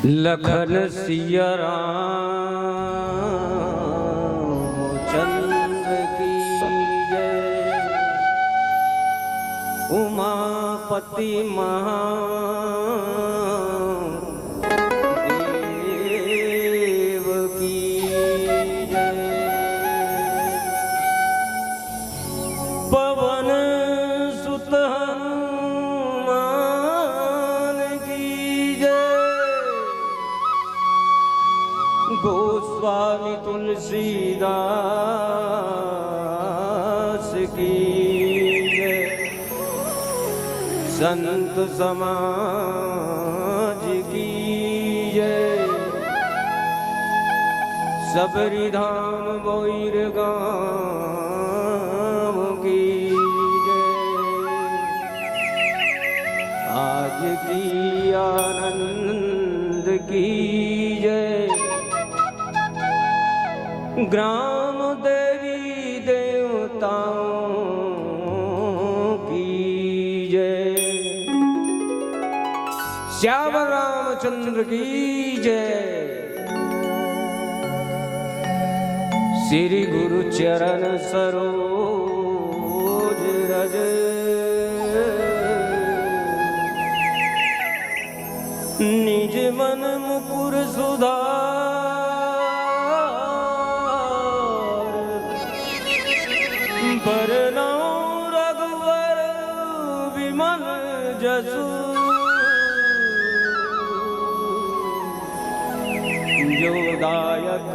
लखन सिया रामचंद्र की जय। उमापति महादेव की जय। पवन सुत हनुमान की जय। गोस्वामी तुलसीदास की जय। संत समाज की जय। सबरी धाम बोईर गाँव की जय। आज की आनंद की जय। ग्राम देवी देवताओं की जय। श्याम रामचंद्र की जय। श्री गुरु चरण सरोज रज। निज मन मुकुर सुधार। बरनौ रघुवर विमल जसु। जो दायक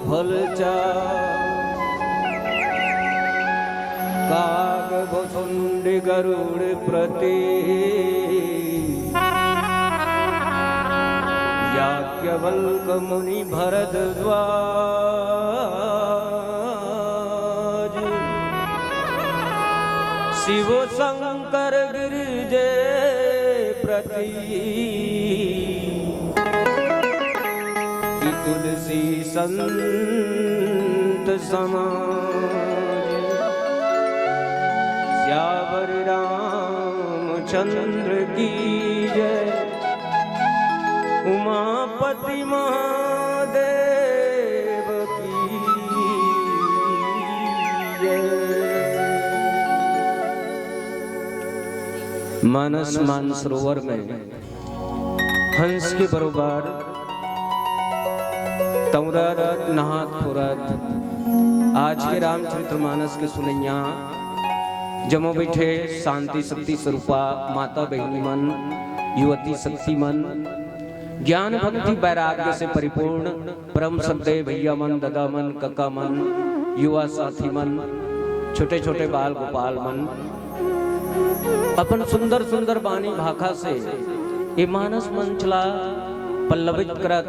फलचार। काग भुसुंड गरुड़ प्रति। याज्ञवल्क मुनि भरद्वाज। शिव शंकर गिरिजे प्रति। तुलसी संत समाज। श्यावर रामचंद्र की जय। उमापति महादेव की जय। मानस मानसरोवर में हंस के बरोबर तौरत नहात फुरत आज के रामचरितमानस के सुनैया जमो बैठे शांति शक्ति स्वरूपा माता बहनी मन, युवती शक्ति मन, ज्ञान भक्ति वैराग्य से परिपूर्ण परम सद्दे भैया मन, दादा मन, कक्का मन, युवा साथी मन, छोटे छोटे बाल गोपाल मन, अपन सुंदर सुंदर बानी भाखा से ये मानस मंचला पल्लवित करत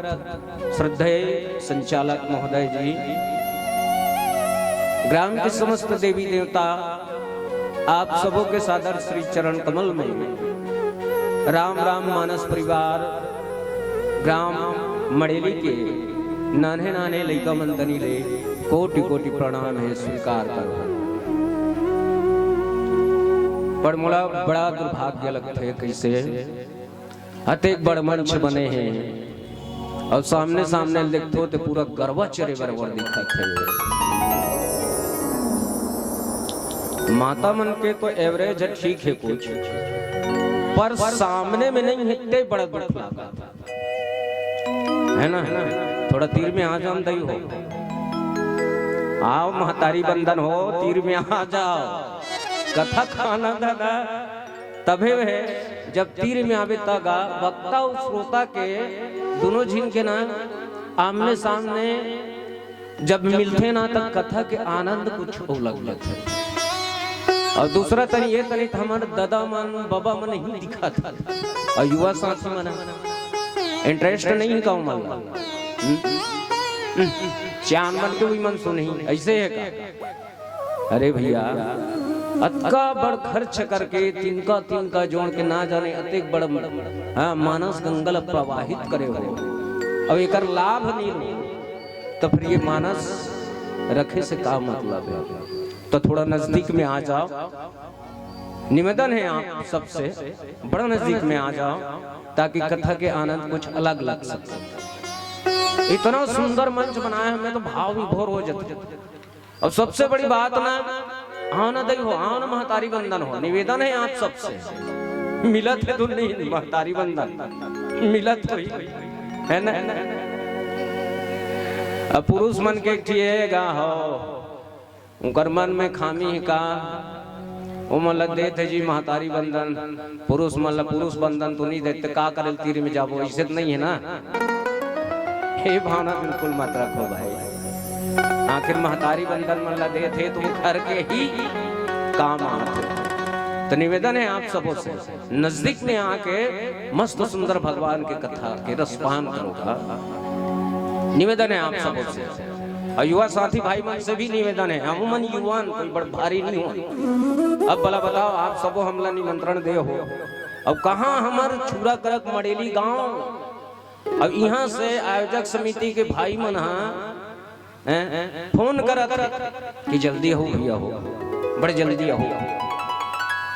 श्रद्धेय संचालक महोदय जी, ग्राम के समस्त देवी देवता, आप सबों के सादर श्री चरण कमल में राम राम मानस परिवार ग्राम मड़ेली के नाने नाने लइका मंदनी ले कोटि कोटि प्रणाम है स्वीकार करो। पर मोला बड़ा दुर्भाग्य लगता है कैसे अतेक बड़ मंच बने हैं और सामने सामने देखते हो तो पूरा गरबा चरे बरबर दिखत है। माता मन के तो एवरेज ठीक है कुछ, पर सामने में नहीं हिलते बड़ा दुख लगा है ना। थोड़ा तीर में आ जाओ दई हो, आओ महतारी बंधन हो, तीर में आ जाओ। कथा खाना दादा तबे है जब तीर में आवे तगा वक्ता और श्रोता के दोनों झिन के ना आमने सामने जब मिलते ना तब कथा के आनंद कुछ अलग लगता है। और दूसरा तरी ये तरी हमारे दादा मन बाबा मन नहीं दिखा था और युवा साथी मन इंटरेस्ट नहीं का मन चांद मन के भी मन सुनी ऐसे है का। अरे भैया अतका बड़ खर्च करके तिनका जोड़ के ना जाने अतेक बड़ मानस गंगल प्रवाहित करे हो अब एक लाभ नहीं हो तो फिर ये मानस रखे से का मतलब है। तो थोड़ा नजदीक में आ जाओ निवेदन है आप सबसे बड़ा नजदीक में आ जाओ ताकि कथा के आनंद कुछ अलग लग सके। इतना सुंदर मंच बनाया हमें तो भाव विभोर हो जाते। अब सबसे बड़ी बात ना आना दई हो, आना महतारी बंधन हो। निवेदन है आप सबसे, मिलत है तो नहीं महतारी बंधन मिलत हुई है ना। अब पुरुष मन के ठिएगा हो उनकर मन में खामी का वो मतलब देते जी महतारी बंधन, पुरुष मतलब पुरुष बंधन तो नहीं देते, का करल तीर में जाबो, ऐसे तो नहीं है ना। ये भावना बिल्कुल मत रखो भाई। आखिर महतारी बंधन मतलब देते तो घर के ही काम आते। तो निवेदन है आप सबों से नजदीक में आके मस्त सुंदर भगवान के कथा के रसपान करोगा। निवेदन है आप सबों से और युवा साथी भाई मन से भी निवेदन है। अमूमन युवान कोई बड़ भारी नहीं हो। अब भला बताओ आप सबो हमला निमंत्रण दे हो। अब कहाँ हमार छुरा करक मड़ेली गांव। अब यहाँ से आयोजक समिति के भाई मन फोन करत कि जल्दी हो भैया हो, बड़े जल्दी हो।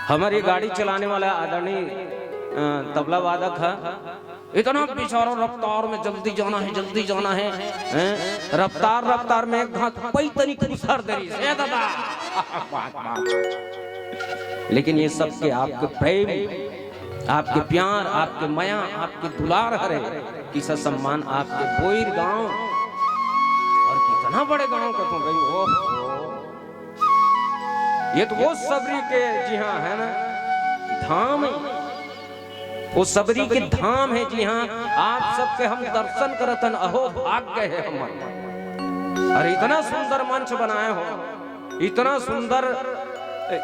हमारी गाड़ी चलाने वाला आदरणीय तबला वादक है, इतना बेचारा रफ्तार में जल्दी जाना है, जल्दी जाना है, रफ्तार रफ्तार में एक घात पई तरीके सर देरी से दादा। लेकिन ये सब के आपके प्रेम, आपके प्यार, आपके माया, आपके दुलार हरे किसा सम्मान आपके बोईर गांव और कितना बड़े गांव का तुम गई हो। ये तो वो सबरी के जी हाँ है ना धाम, वो सबरी के धाम है जी हाँ। आप सबके हम दर्शन करतन अहो भाग्य है हम। अरे इतना सुंदर मंच बनाए हो, इतना सुंदर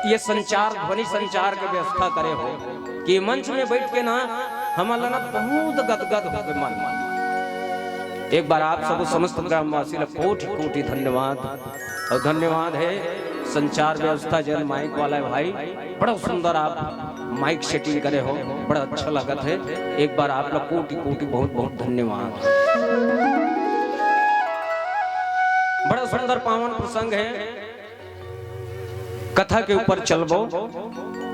ये संचार ध्वनि संचार की व्यवस्था करे हो कि मंच में बैठ के ना हमारा ना बहुत गदगद हो गए मन। एक बार आप सब समस्त ग्रामवासी को कोटि कोटि धन्यवाद। और धन्यवाद है संचार व्यवस्था जन माइक वाला है भाई, बड़ा सुंदर आप माइक सेटिंग करे हो, बड़ा अच्छा लगत है। एक बार आप लोग कोटि कोटि बहुत बहुत धन्यवाद। बड़ा सुंदर पावन प्रसंग है, कथा के ऊपर चलबो।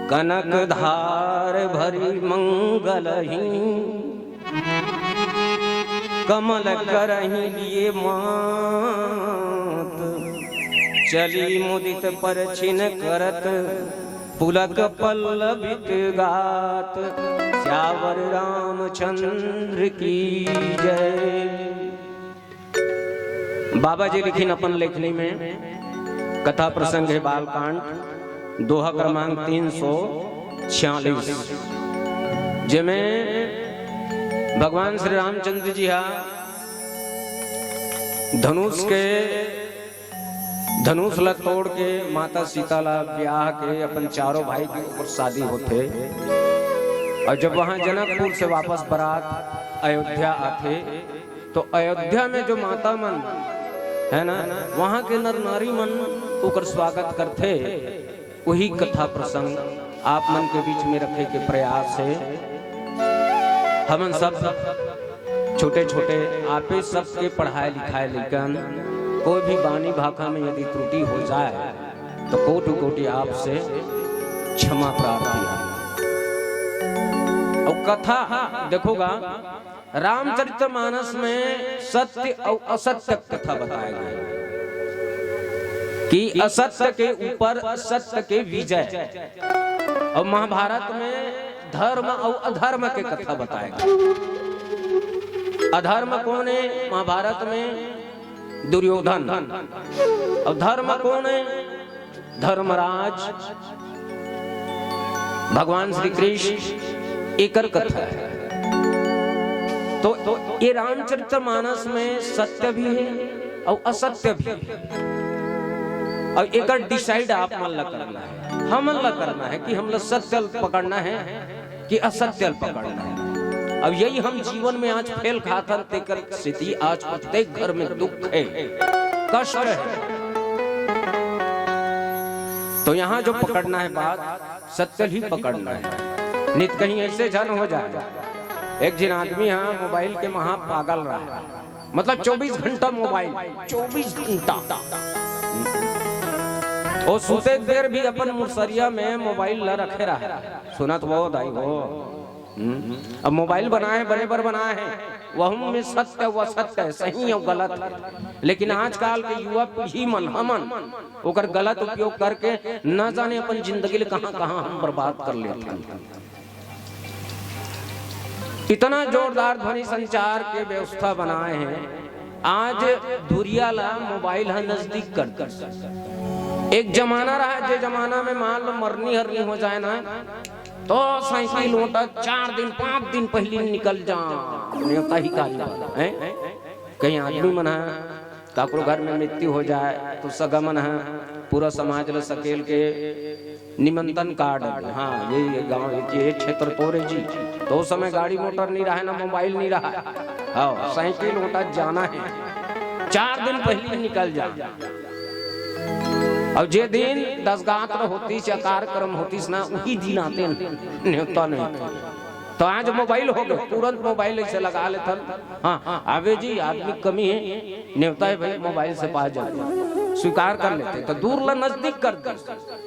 कनक धार भरी मंगलही कमल करही लिए मात, चली मुदित पर छिन करत पुलक पल्लवित गात, श्यावर रामचंद्र की जय। बाबा जी लिखिन अपन लेखनी में कथा प्रसंग है बालकांड दोहा क्रमांक 346, जिसमें भगवान श्री रामचंद्र जी धनुष ला तोड़ के माता सीता ला ब्याह के अपन चारों भाई के ऊपर शादी होते। और जब वहां जनकपुर से वापस बारात अयोध्या आते तो अयोध्या में जो माता मन है ना वहां के नर नारी मन ओकर स्वागत करते। वही कथा प्रसंग आप मन के बीच में रखे के प्रयास है। हम सब छोटे छोटे आपे सबके पढ़ाए लिखाए लेकिन कोई भी बानी भाखा में यदि त्रुटि हो जाए तो कोटि कोटि आपसे क्षमा प्रार्थी है। और कथा देखोगा रामचरितमानस में सत्य और असत्य कथा बताया गया कि असत्य के ऊपर सत्य के विजय। और महाभारत में धर्म और अधर्म के कथा बताया गया। अधर्म कौन है महाभारत में? दुर्योधन। और धर्म कौन है? धर्मराज भगवान श्री कृष्ण। एकर कथा है। तो ये रामचरितमानस में सत्य भी है और असत्य भी है। और एक डिसाइड आप मन करना है, हम करना है कि हम सत्य पकड़ना है कि असत्य पकड़ना है। अब यही हम जीवन में आज फेल खातर तेकर स्थिति आज प्रत्येक घर में दुख है, कष्ट है। तो यहाँ जो पकड़ना है बात सत्य ही पकड़ना है। नित कहीं ऐसे जन हो जाए एक जिन आदमी यहाँ मोबाइल के महा पागल रहा है, मतलब 24 घंटा मोबाइल, 24 घंटा और सुते देर भी अपन मुसरिया में मोबाइल ला रखे रहा, सुनत वो दाई वो। अब मोबाइल बनाए बड़े बर बनाए हैं, वह में सत्य व सत्य है, सही और गलत है। लेकिन आजकल के युवा पीढ़ी मन हमन ओकर गलत उपयोग करके न जाने अपन जिंदगी कहां कहां हम बर्बाद कर लेते हैं। इतना जोरदार ध्वनि संचार के व्यवस्था बनाए हैं, आज दूरिया ला मोबाइल है नजदीक कर। एक जमाना रहा, जो जमाना में मान लो मरनी हरनी हो जाए ना तो साइकिल होता 4 दिन 5 दिन पहले निकल जा नेता ही है। कहीं आदमी मन है काकरो घर में मृत्यु हो जाए तो सगा मन है पूरा समाज ल सकेल के निमंत्रण कार्ड, हाँ ये गांव ये क्षेत्र तोरे जी, तो उस समय गाड़ी मोटर नहीं रहा ना मोबाइल नहीं रहा, हाँ साइकिल होता जाना है 4 दिन पहले निकल जा। और जे दिन 10 गात्र होती या कार्यक्रम होती ना वही दिन आते न्योता नहीं। तो आज मोबाइल हो गए, तुरंत मोबाइल ऐसे लगा लेते, हाँ आवे जी आदमी कमी है न्योता है भाई मोबाइल से पास जाए स्वीकार कर लेते। तो दूर ला नजदीक कर दे,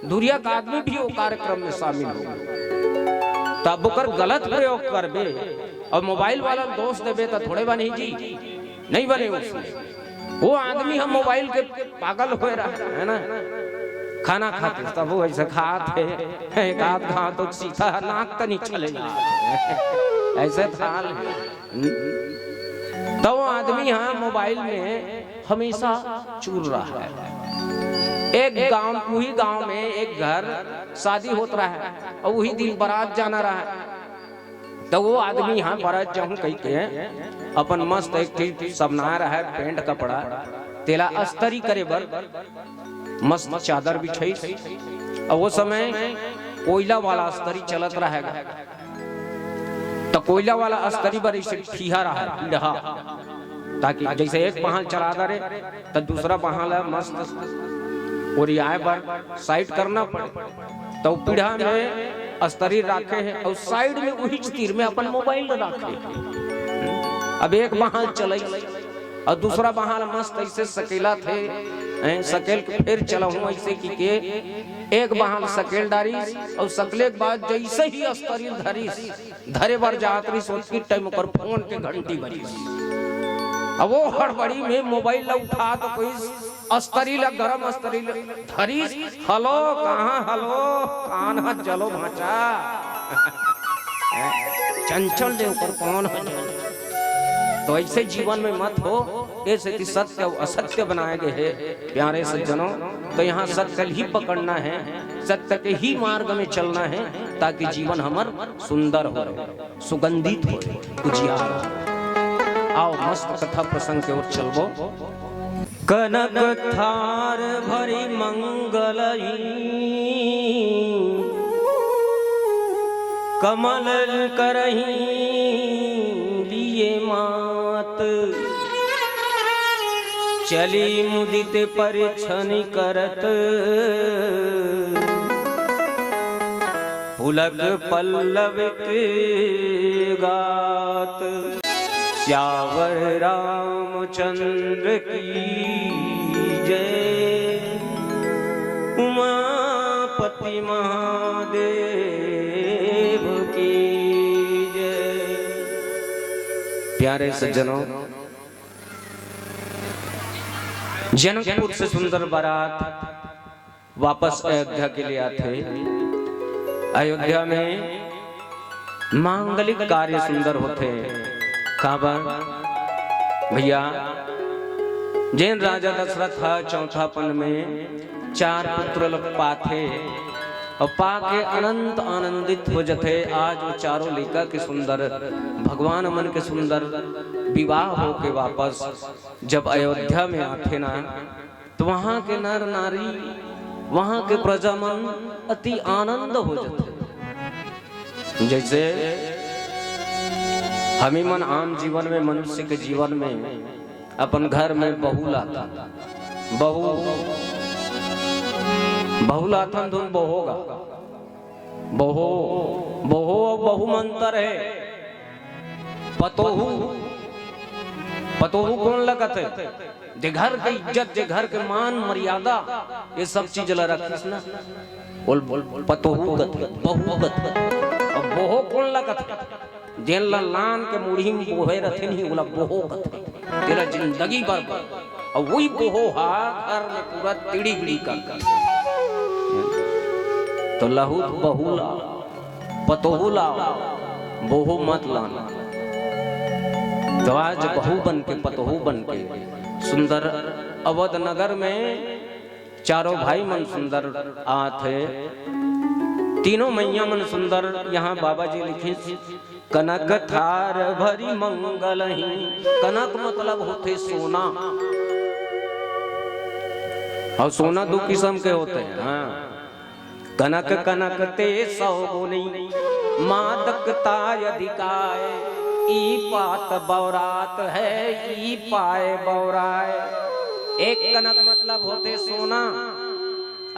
दूरिया का आदमी भी वो कार्यक्रम में शामिल हो, तब ओकर गलत प्रयोग करबे और मोबाइल वाला दोष देबे तो थोड़े बनी जी नहीं बने उसमें। वो आदमी हम मोबाइल के पागल हो रहा है ना, खाना खाते तब वो ऐसे खाते एक आध खा तो सीधा नाक तो नहीं चलेगा ऐसे थाल है। तो वो आदमी यहाँ मोबाइल में हमेशा चूर रहा है। एक गांव वही गांव में एक घर शादी होता रहा है और वही दिन बारात जाना रहा है। तो वो आदमी यहाँ बारात जाऊं कही के अपन मस्त एक चीज सब नहा रहा है, पेंट कपड़ा तेला अस्तरी करे बर मस्त चादर बिछाई। और वो समय कोयला वाला अस्तरी चलत रहेगा, तो कोयला वाला अस्तरी बर इसे ठीहा रहा है, ताकि जैसे एक बहाल चला दे तो दूसरा बहाल मस्त ओरियाए बर साइड करना पड़े। तो पीढ़ा में अस्तरी रखे है और साइड में वही तीर में अपन मोबाइल रखे। अब एक बहाल चल और दूसरा बहाल मस्त ऐसे सकेला थे, सकेल के फिर चला हूँ ऐसे की के एक बहाल सकेल डारी और सकले के बाद जैसे ही अस्तरी धरी धरे बार जातरी सोच की टाइम पर फोन के घंटी बजी। अब वो हड़बड़ी में मोबाइल ला उठा तो कोई अस्तरी ला गरम अस्तरी ला धरी, हेलो कहाँ हेलो कान हाथ जलो भाचा चंचल दे ऊपर कौन है। तो ऐसे जीवन में मत हो, ऐसे सत्य और असत्य बनाए गए हैं प्यारे सज्जनों। तो यहाँ सत्य ही पकड़ना है, सत्य के ही मार्ग में चलना है ताकि जीवन हमार सुंदर हो सुगंधित हो उजियार हो। आओ मस्त कथा प्रसंग के ओर चलबो। कनक थार भरी मंगलई कमल करही लिए मात, चली मुदित परिछनि करत पुलक पल्लवित गात। श्यावर रामचंद्र की जय, उमापति महादेव की जय। प्यारे सज्जनों, जनकपुर से सुंदर बारात वापस अयोध्या के लिए आते। अयोध्या में मांगलिक कार्य सुंदर होते। काबा भैया जैन राजा दशरथ चौथापन में 4 पुत्र लोग पाथे और पाके अनंत आनंदित हो जाते। आज वो चारों लेकर के सुंदर भगवान मन के सुंदर विवाह हो के वापस जब अयोध्या में आते ना, तो वहां के नर नारी वहां के प्रजामन अति आनंद हो जाते। जैसे हमी मन आम जीवन में मनुष्य के जीवन में अपन घर में बहू लाता, बहू लाथन धुन बहोगा बहो बहो बहु मंतर है पतोहू पतोहू कौन लगत है? जे घर के इज्जत, जे घर के मान मर्यादा, ये सब चीज ला रखिस ना, बोल पतोहू गत, बहू गत। अब बोहो कौन लगत है? जेन ला लान के मुढ़ी में बोहे रथे नहीं, बोला बोहो गत, तेरा जिंदगी बर्बाद। और वही बोहो हा घर में पूरा तिड़ी बिड़ी कर। तो लहू बहू ला, पतोहू ला, बोहो मत लाना। तो आज बहू बन के, पतोहू बन के सुंदर अवध नगर में चारों भाई मन सुंदर आथे, तीनों मैया मन सुंदर। यहाँ बाबा जी लिखी कनक थार भरी मंगल ही। कनक मतलब होते सोना, और सोना दो किस्म के होते हैं। हाँ, कनक कनक ते सौ गुनी, मादकता अधिकाय। ई पात बौरात है, ई पाए बौराए। एक कनक मतलब होते सोना,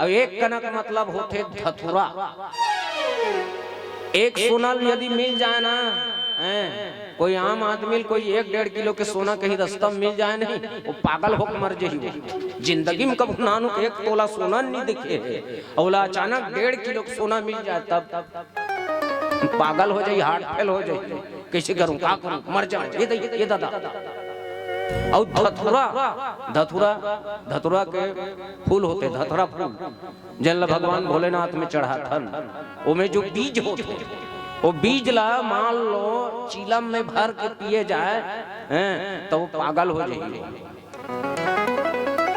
और एक कनक मतलब होते धतुरा। एक सोना यदि मिल जाए ना, कोई आम आदमी कोई 1-1.5 किलो के सोना कहीं रास्ता में मिल जाए नहीं, वो पागल होकर मर जाए। जिंदगी में कभी नानू 1 तोला सोना नहीं दिखे, और अचानक 1.5 किलो के सोना मिल जाए तब पागल हो जाए, हार्ट फेल हो जाए। कैसे करूं, क्या करूं, मर जाऊं। ये दादा। और धतुरा के फूल होते, धतुरा फूल जिन भगवान भोलेनाथ में चढ़ा थन, उनमें जो बीज होते, वो बीज ला मान लो चीलम में भर के पिए जाए तो वो पागल हो जाएगी।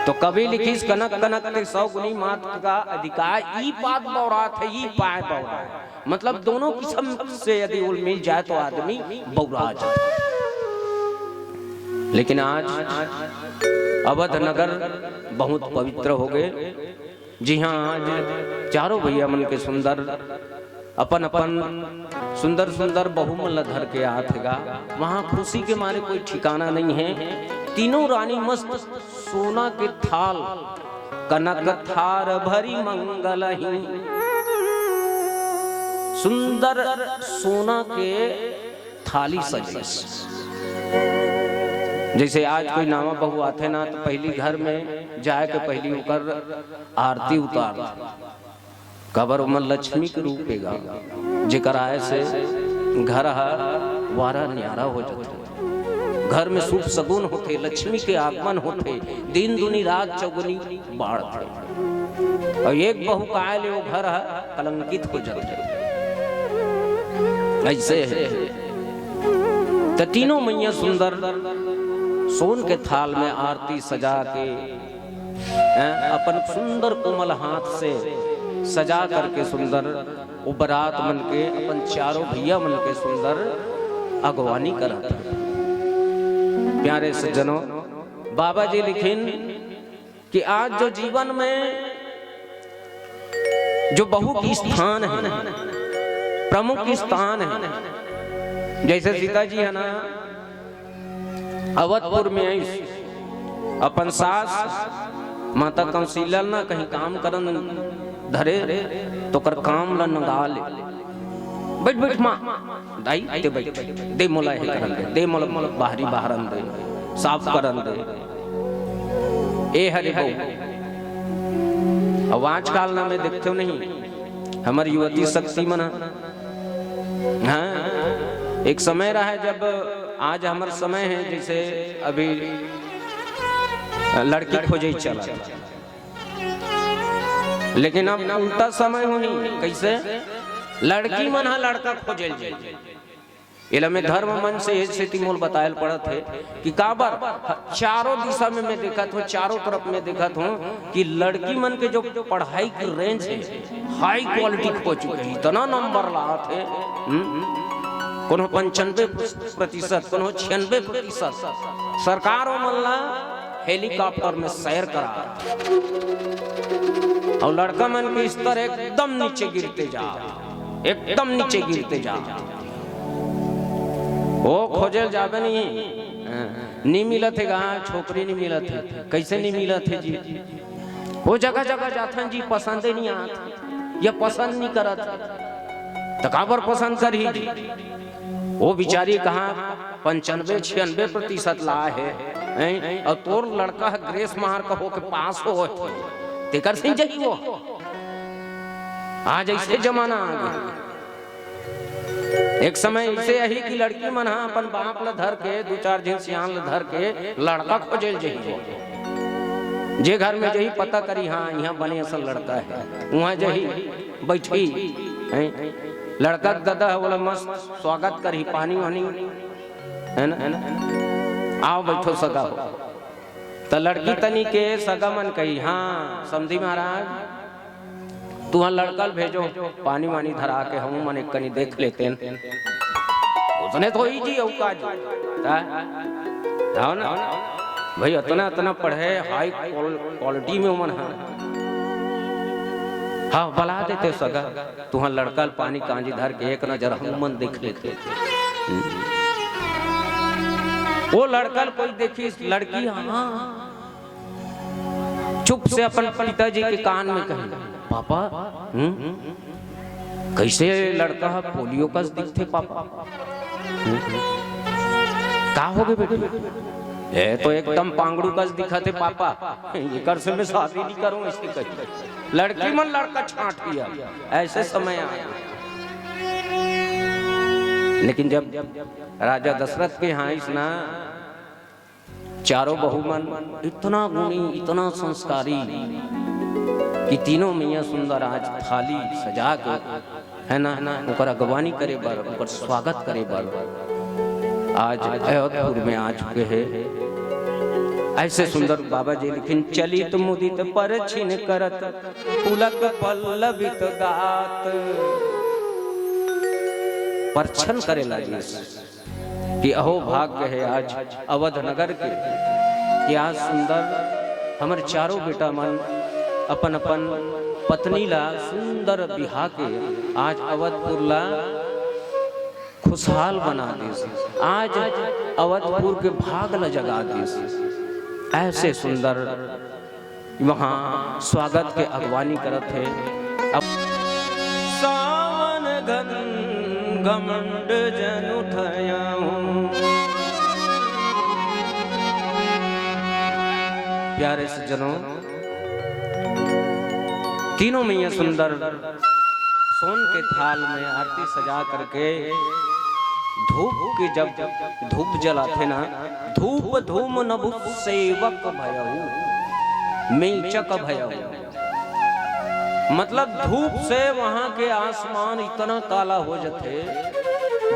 तो कभी लिखिस कनक कनक ते 100 गुनी मात का अधिकार। ई पात बौरात है, ई पाए बौरात, मतलब दोनों किस्म से यदि उल मिल जाए तो आदमी बौरा जाए। लेकिन आज अवध नगर बहुत पवित्र हो गए। जी हाँ, आज चारों भैया मन के सुंदर अपन अपन सुंदर सुंदर बहुमल धर के आथेगा। वहां खुशी के मारे कोई ठिकाना नहीं है। तीनों रानी मस्त सोना के थाल, कनक थार भरी मंगल ही। सुंदर सोना के थाली सजे। जैसे आज कोई नावा बहू आते ना, तो पहली घर में जाए के पहली होकर आरती उतार, कबर उमर लक्ष्मी के रूपेगा, जेकर आए से घर वारा न्यारा हो जाते। घर में शुभ सगुन होते, लक्ष्मी के आगमन होते, दिन दुनी रात चौगुनी बाढ़। और एक बहू का आए ले वो घर कलंकित हो जाते। ऐसे है। तो तीनों मैया सुंदर सोन के थाल में आरती सजा के अपन सुंदर कोमल हाथ से सजा करके सुंदर वो बारात मन के अपन चारों भैया मन के सुंदर अगवानी कराता। प्यारे सज्जनों, बाबा जी लिखिन कि आज जो जीवन में जो बहू की स्थान है, प्रमुख स्थान है। जैसे सीता जी है ना, अवधपुर में आई, अपन सास माता कौशल्या ना कहीं काम करन धरे तो कर काम ला नगा ले। बैठ बैठ माँ दाई ते बैठ, दे मोला है करन दे मोला बाहरी बाहरन दे, साफ करन दे। ए हरे बहू, अब आजकल ना मैं देखते हो नहीं, हमारी युवती शक्ति मना। हाँ, एक समय रहा है जब, आज हमारा समय है जैसे अभी लड़की खोजे चला, लेकिन अब उल्टा समय होनी। कैसे लड़की मन लड़का खोजे इला में धर्म मन से स्थिति मोल बतायल पड़त है कि काबर चारों दिशा में मैं देखा था, चारों तरफ में देखा था कि लड़की मन के जो पढ़ाई की रेंज है हाई क्वालिटी हो चुके हैं। इतना नंबर लात है, कोनो 95%, कोनो 96%। सरकार मल्ला हेलीकॉप्टर में सैर करा, और लड़का मन के स्तर एकदम नीचे गिरते जा, एकदम नीचे गिरते जा। वो खोजल जाबे नहीं मिलत है, कहाँ छोकरी नहीं मिलत है। कैसे नहीं मिलत है जी? वो जगह जगह जाते हैं जी, पसंद ही नहीं आते या पसंद नहीं करत, तो काबर पसंद कर ही जी। वो बेचारी कहाँ 95-96% ला है और तोर लड़का है ग्रेस मार का हो के पास हो तेकर से जही वो आज ऐसे जमाना आ गया। एक समय ऐसे यही की लड़की मन अपन बाप ला धर के 2-4 दिन सियान ला धर के लड़का खोजेल जही वो जे घर में जही पता करी हाँ यहाँ बने असल लड़का है वहाँ जही बैठी लड़का दादा बोला मस्त स्वागत करी पानी वानी है ना आओ बैठो सगा हो तो लड़की तनी के सगा मन कही हाँ समझी महाराज तुहा लड़कल भेजो पानी वानी धरा के हम मन एक कनी देख लेते उसने तो ही जी औकाज ना भाई इतना पढ़े हाई क्वालिटी में उमन है हाँ बला देते सगा तुहा लड़कल पानी कांजी धर के एक नजर हम मन देख लेते वो लड़कल कोई देखी लड़की हाँ चुप से अपन पिताजी के कान में कही पापा कैसे लड़का पोलियो का दिखते पापा का हो गए बेटे ये तो एकदम पांगड़ू का दिखा थे पापा ये कर से मैं शादी नहीं करूं इसकी कही लड़की मन लड़का छांट दिया ऐसे समय आया। लेकिन जब राजा दशरथ के यहाँ इस ना चारों बहुमन इतना गुणी इतना संस्कारी कि तीनों मैया सुंदर आज थाली सजा के है ना ऊपर अगवानी करे बर ऊपर स्वागत करे बर आज अयोध्या में आ चुके हैं। ऐसे सुंदर बाबा जी लेकिन चलित मुदित पर छिन करत पुलक पल्लवित गात परछन करे लगी कि अहो भाग्य है आज अवध नगर के कि आज सुंदर हमारे चारों बेटा मन अपन अपन पत्नी ला सुंदर बिहा के आज अवधपुर ला खुशहाल बना दे आज अवधपुर के भाग ला जगा दे ऐसे सुंदर वहाँ स्वागत के अगवानी करत है। अब सावन घन घमंड जन उठायाऊं प्यारे सज्जनों तीनों मैया सुंदर सोन के थाल में आरती सजा करके धूप के जब धूप जलाते ना धूप धूम नभु सेवक भयहु मेचक भयहु मतलब धूप से वहां के आसमान इतना काला हो जाते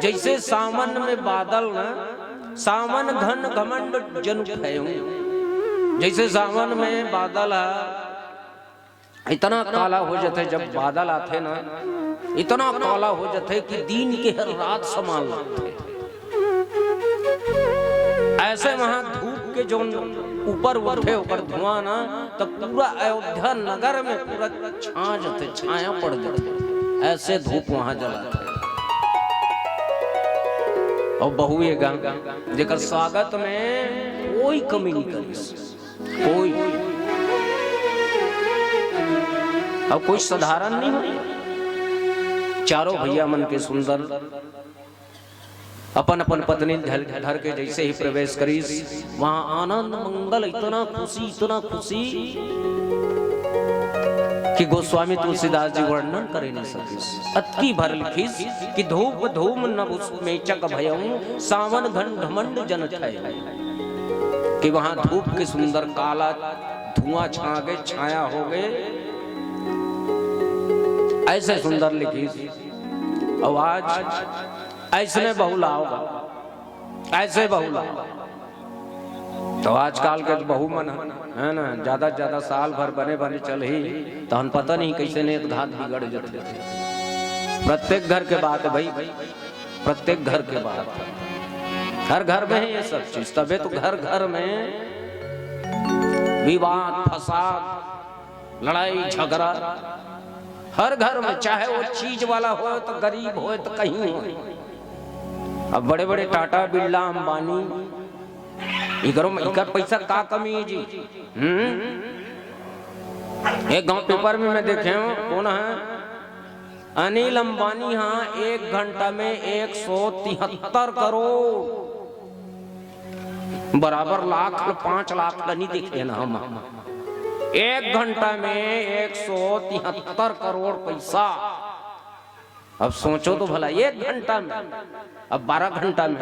जैसे सावन में बादल ना सावन घन घमंड जन भयहु जैसे सावन में बादल इतना काला हो जाते जब बादल आते ना इतना काला हो जाते कि दिन के हर रात समान लगते ऐसे वहां धूप के जो ऊपर उठे ऊपर धुआं ना तो पूरा अयोध्या नगर में पूरा छा जाते छाया पड़ जाते ऐसे धूप वहां जलाते और बहु ये गंगा जेकर स्वागत में कोई कमी नहीं करी कोई अब कोई साधारण नहीं हो चारों भैया मन के सुंदर अपन अपन पत्नी धर के जैसे ही प्रवेश करी वहां आनंद मंगल इतना खुशी कि गोस्वामी तुलसीदास जी वर्णन करे नहीं सके अति भर लिखिस कि धूप धूम नभ मेचक भयऊ सावन घन घमंड जन थय कि वहां धूप के सुंदर काला धुआं छा गए छाया हो गए ऐसे सुंदर लिखी और आज ऐसने बहुला होगा ऐसे बहुला तो आजकल के बहु मन है ना ज्यादा साल भर बने चल ही तो हम पता नहीं कैसे ने घात बिगड़ जाते प्रत्येक घर के बात है भाई प्रत्येक घर के बात हर घर में है ये सब चीज तबे तो घर में विवाद फसाद लड़ाई झगड़ा हर घर में चाहे वो चीज वाला हो तो गरीब हो तो कहीं हो। अब बड़े बड़े टाटा बिरला अंबानी इकर पैसा का कमी है जी एक गांव पेपर में मैं देखे हूँ कौन है अनिल अंबानी हाँ 1 घंटा में 173 करोड़ बराबर लाख 5 लाख नहीं दिखे ना हम 1 घंटा में 173 करोड़ पैसा। अब सोचो तो भला 1 घंटा में, अब 12 घंटा में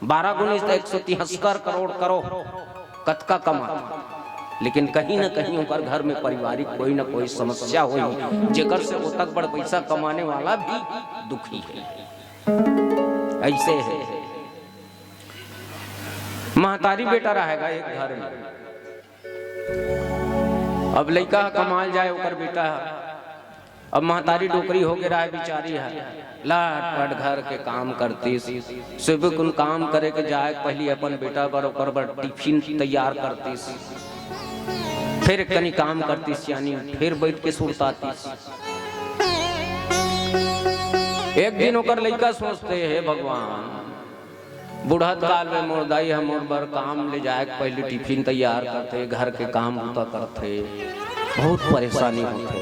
12 गुनी 173 करोड़ करो कतका कमा। लेकिन कहीं ना कहीं उनकर घर में पारिवारिक कोई ना कोई समस्या हुई जेकर से वो तक बड़ पैसा कमाने वाला भी दुखी है। ऐसे है महतारी बेटा रहेगा एक घर में, अब लड़का कमाल जाए ओकर बेटा है, अब महतारी डोकरी हो के रहा बिचारी है लाट पट घर के काम करती सुबह कुन काम करे के जाए पहले अपन बेटा बर ओकर बर टिफिन तैयार करती फिर कनी काम करती यानी फिर बैठ के सुरताती। एक दिन ओकर लड़का सोचते है भगवान बुढ़त काल में मुर्दाई हम मोर बर काम ले जाए पहले टिफिन तैयार करते घर के काम होता करते बहुत परेशानी होते।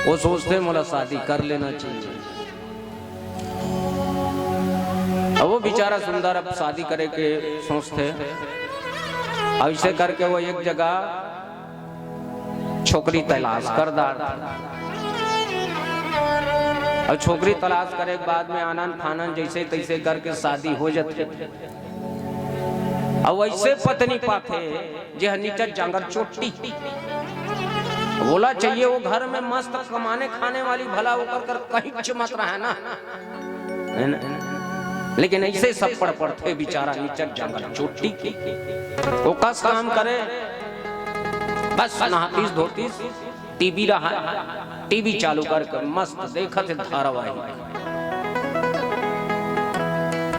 वो सोचते मोला शादी कर लेना चाहिए। अब वो बेचारा सुंदर अब शादी करे के सोचते ऐसे करके वो एक जगह छोकरी तलाश कर दार और छोकरी तलाश करे के बाद में आनन फानन जैसे तैसे करके शादी हो जाते। अब वैसे पत्नी पाथे जे नीचे जंगल चोटी बोला चाहिए वो घर में मस्त कमाने खाने वाली भला वो कर कहीं मत रहा है ना, लेकिन ऐसे सब पड़ पड़ते बेचारा नीचे जंगल चोटी वो कस काम करे बस नहातीस धोतीस टीवी रहा टीवी चालू करके मस्त देखत है धारावाहिक।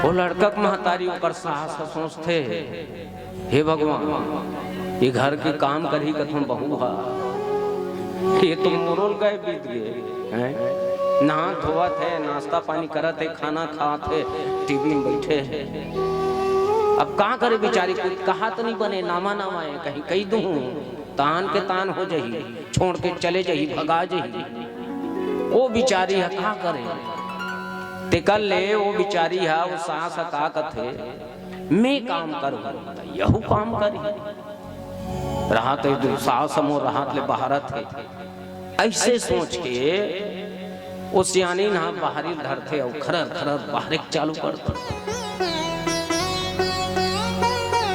वो लड़का महतारी ऊपर साहस सोचते हे भगवान ये घर के काम करी कथम बहू हा ये तो मोरल गए बीत गए नहा धोआ थे नाश्ता पानी करत है खाना खात है टीवी में बैठे है। अब कहाँ करे बेचारी कुछ कहा तो नहीं बने नामा नामा है कहीं कही दूं तान के तान हो जाही छोड़ के चले जाही भगा जाही। वो बेचारी है कहा करे टिकल ले वो बेचारी है वो सास का कथे मैं काम करूँ यहू काम करी राहत है सास मोर राहत ले बहारत है ऐसे सोच के वो सियानी ना बाहरी धरते और खरर खरर बाहर चालू करते